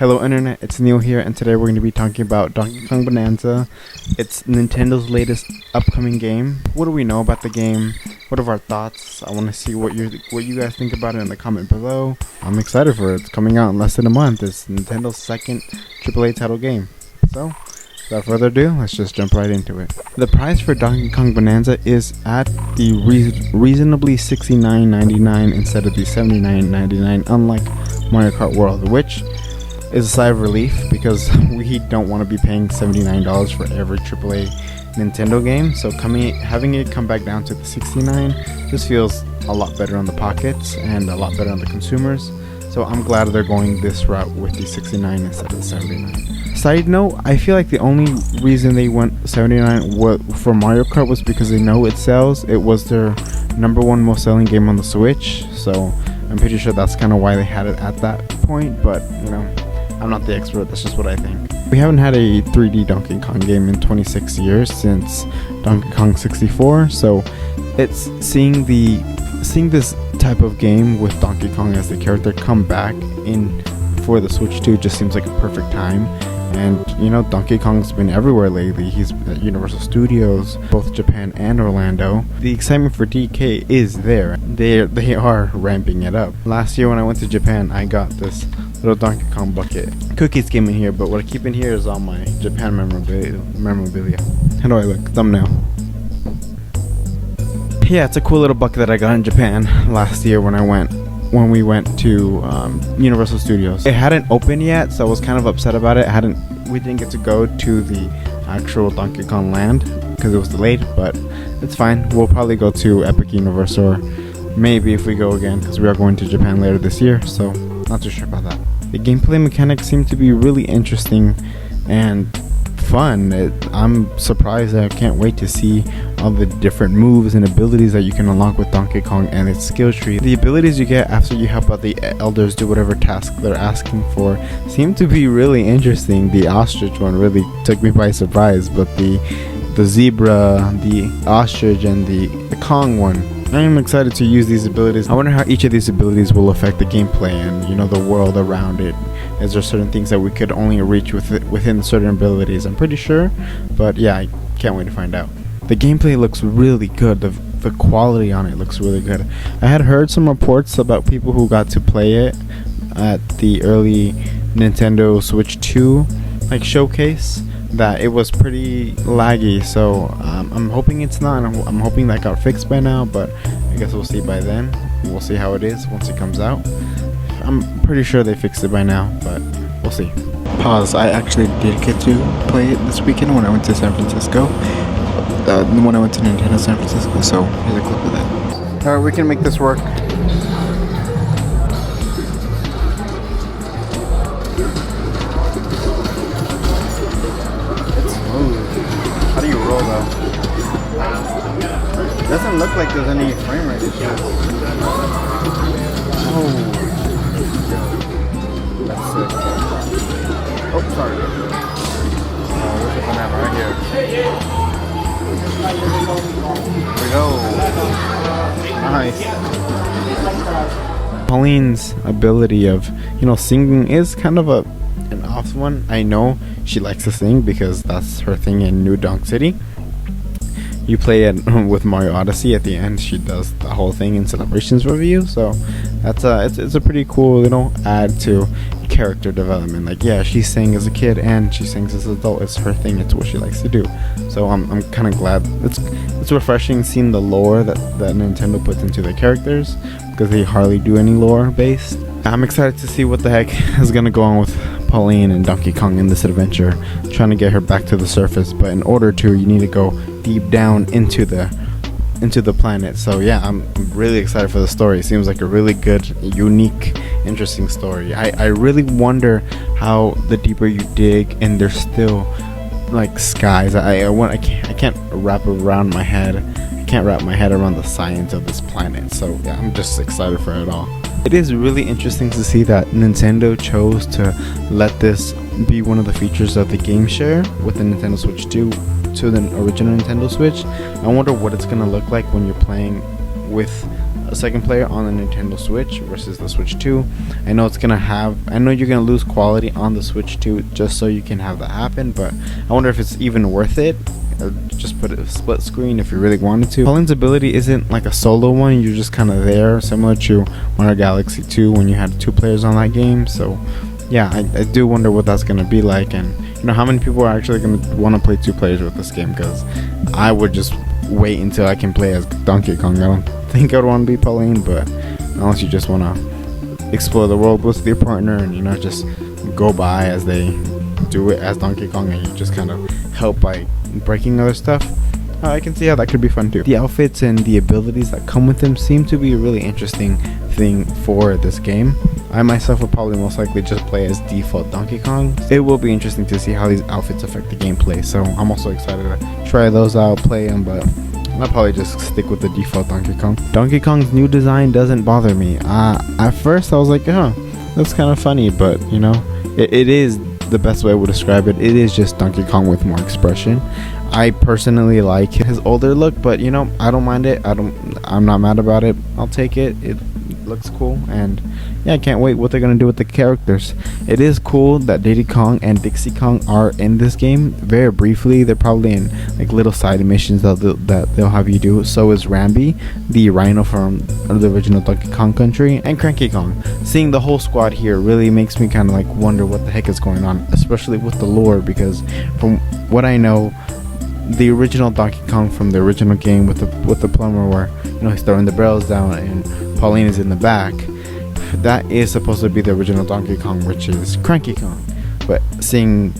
Hello Internet, it's Neo here, and today we're going to be talking about Donkey Kong Bananza. It's Nintendo's latest upcoming game. What do we know about the game? What are our thoughts? I want to see what you guys think about it in the comment below. I'm excited for it. It's coming out in less than a month. It's Nintendo's second AAA title game. So, without further ado, let's just jump right into it. The price for Donkey Kong Bananza is at the reasonably $69.99 instead of the $79.99, unlike Mario Kart World, which is a sigh of relief because we don't want to be paying $79 for every AAA Nintendo game. So having it come back down to the $69 just feels a lot better on the pockets and a lot better on the consumers. So I'm glad they're going this route with the $69 instead of the $79. Side note, I feel like the only reason they went $79 for Mario Kart was because they know it sells. It was their #1 most selling game on the Switch. So I'm pretty sure that's kind of why they had it at that point. But, you know, I'm not the expert, that's just what I think. We haven't had a 3D Donkey Kong game in 26 years since Donkey Kong 64, so it's seeing this type of game with Donkey Kong as the character come back in for the Switch 2 just seems like a perfect time. And you know, Donkey Kong's been everywhere lately. He's at Universal Studios, both Japan and Orlando. The excitement for DK is there. They are ramping it up. Last year when I went to Japan, I got this little Donkey Kong bucket. Cookies came in here, but what I keep in here is all my Japan memorabilia. How do I look? Thumbnail. Yeah, it's a cool little bucket that I got in Japan last year when we went to Universal Studios. It hadn't opened yet, so I was kind of upset about it. We didn't get to go to the actual Donkey Kong Land because it was delayed, but it's fine. We'll probably go to Epic Universe, or maybe if we go again, because we are going to Japan later this year, so not too sure about that. The gameplay mechanics seem to be really interesting and fun. I'm surprised. I can't wait to see all the different moves and abilities that you can unlock with Donkey Kong and its skill tree. The abilities you get after you help out the elders do whatever task they're asking for seem to be really interesting. The ostrich one really took me by surprise, but the zebra, the ostrich, and the Kong one, I am excited to use these abilities. I wonder how each of these abilities will affect the gameplay and, you know, the world around it. Is there certain things that we could only reach within certain abilities? I'm pretty sure, but yeah, I can't wait to find out. The gameplay looks really good. The quality on it looks really good. I had heard some reports about people who got to play it at the early Nintendo Switch 2 showcase, that it was pretty laggy, so I'm hoping it's not. I'm hoping that got fixed by now, but I guess we'll see by then. We'll see how it is once it comes out. I'm pretty sure they fixed it by now, but we'll see. Pause. I actually did get to play it this weekend when I went to San Francisco. When I went to Nintendo San Francisco, so here's a clip of that. Alright, we can make this work. How do you roll though? Doesn't look like there's any frame rate issues. Oh, that's sick. Oh, sorry. Oh, there's a banana right here. Here we go. Nice. Pauline's ability of, you know, singing is kind of an off one. I know she likes to sing because that's her thing in New Donk City. You play it with Mario Odyssey. At the end, she does the whole thing in Celebrations review. So that's it's a pretty cool, you know, add to character development. Like, yeah, she sang as a kid and she sings as an adult. It's her thing. It's what she likes to do. So I'm kind of glad. It's refreshing seeing the lore that Nintendo puts into the characters, because they hardly do any lore based. I'm excited to see what the heck is gonna go on with Pauline and Donkey Kong in this adventure, trying to get her back to the surface. But in order to, you need to go deep down into the planet. So yeah, I'm really excited for the story. It seems like a really good, unique, interesting story. I really wonder how the deeper you dig and there's still like skies. I can't wrap around my head. I can't wrap my head around the science of this planet. So yeah, I'm just excited for it all. It is really interesting to see that Nintendo chose to let this be one of the features of the game share with the Nintendo Switch 2 to the original Nintendo Switch. I wonder what it's gonna look like when you're playing with a second player on the Nintendo Switch versus the Switch 2. I know you're gonna lose quality on the Switch 2 just so you can have that happen, but I wonder if it's even worth it. Just put it a split screen if you really wanted to. Pauline's ability isn't like a solo one, you're just kind of there, similar to Mario Galaxy 2 when you had 2 players on that game. So yeah, I do wonder what that's gonna be like, and how many people are actually gonna want to play 2 players with this game, because I would just wait until I can play as Donkey Kong. I don't think I'd want to be Pauline, but unless you just want to explore the world with your partner and just go by as they do it as Donkey Kong, and you just kind of help by breaking other stuff, I can see how that could be fun too. The outfits and the abilities that come with them seem to be a really interesting thing for this game. I myself will probably most likely just play as default Donkey Kong. It will be interesting to see how these outfits affect the gameplay, so I'm also excited to try those out, play them, but I'll probably just stick with the default Donkey Kong. Donkey Kong's new design doesn't bother me. At first I was like, oh, that's kind of funny, but it is the best way I would describe it. It is just Donkey Kong with more expression. I personally like his older look, but I don't mind it. I'm not mad about it. I'll take it. It looks cool, and yeah, I can't wait what they're gonna do with the characters. It is cool that Diddy Kong and Dixie Kong are in this game very briefly. They're probably in like little side missions that they'll have you do. So is Rambi, the rhino from the original Donkey Kong Country, and Cranky Kong. Seeing the whole squad here really makes me kind of like wonder what the heck is going on, especially with the lore, because from what I know, the original Donkey Kong from the original game with the plumber, where he's throwing the barrels down and Pauline is in the back, that is supposed to be the original Donkey Kong, which is Cranky Kong. But seeing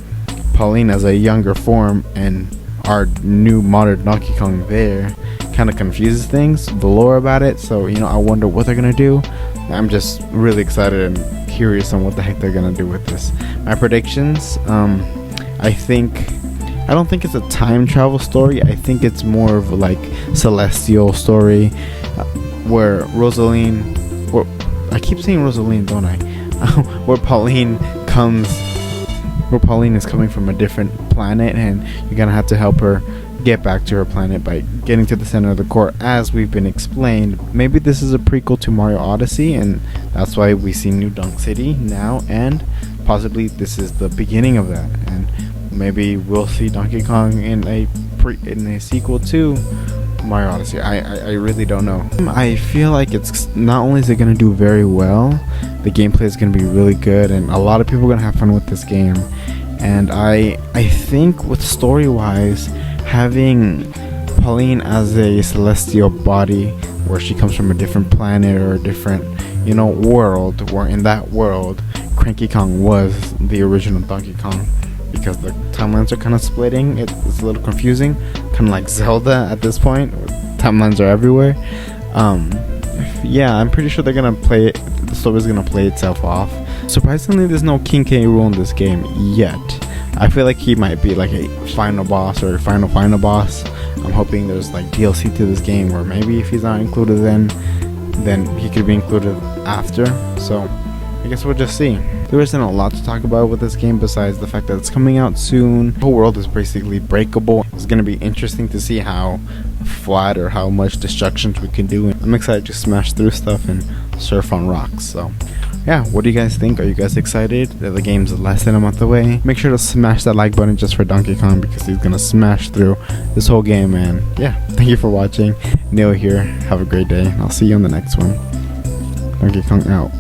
Pauline as a younger form and our new modern Donkey Kong there kind of confuses things, the lore about it. So I wonder what they're gonna do. I'm just really excited and curious on what the heck they're gonna do with this. My predictions, I don't think it's a time travel story. I think it's more of like celestial story, where I keep saying Rosaline, don't I? where Pauline is coming from a different planet, and you're gonna have to help her get back to her planet by getting to the center of the core, as we've been explained. Maybe this is a prequel to Mario Odyssey, and that's why we see New Donk City now, and possibly this is the beginning of that, and maybe we'll see Donkey Kong in a sequel to Mario Odyssey. I really don't know. I feel like it's not only is it gonna do very well, the gameplay is gonna be really good, and a lot of people are gonna have fun with this game. And I think with story wise, having Pauline as a celestial body, where she comes from a different planet or a different world, where in that world Cranky Kong was the original Donkey Kong, because the timelines are kind of splitting. It's a little confusing, kind of like Zelda at this point. Timelines are everywhere. Yeah, I'm pretty sure they're gonna play it. The story's gonna play itself off. Surprisingly, there's no King K. Rool in this game yet. I feel like he might be like a final boss or a final boss. I'm hoping there's like DLC to this game, or maybe if he's not included then he could be included after. So I guess we'll just see. There isn't a lot to talk about with this game besides the fact that it's coming out soon. The whole world is basically breakable. It's going to be interesting to see how flat or how much destructions we can do. I'm excited to smash through stuff and surf on rocks. So yeah, what do you guys think? Are you guys excited that the game's less than a month away? Make sure to smash that like button just for Donkey Kong, because he's going to smash through this whole game. And yeah, thank you for watching. Neo here. Have a great day. I'll see you on the next one. Donkey Kong out.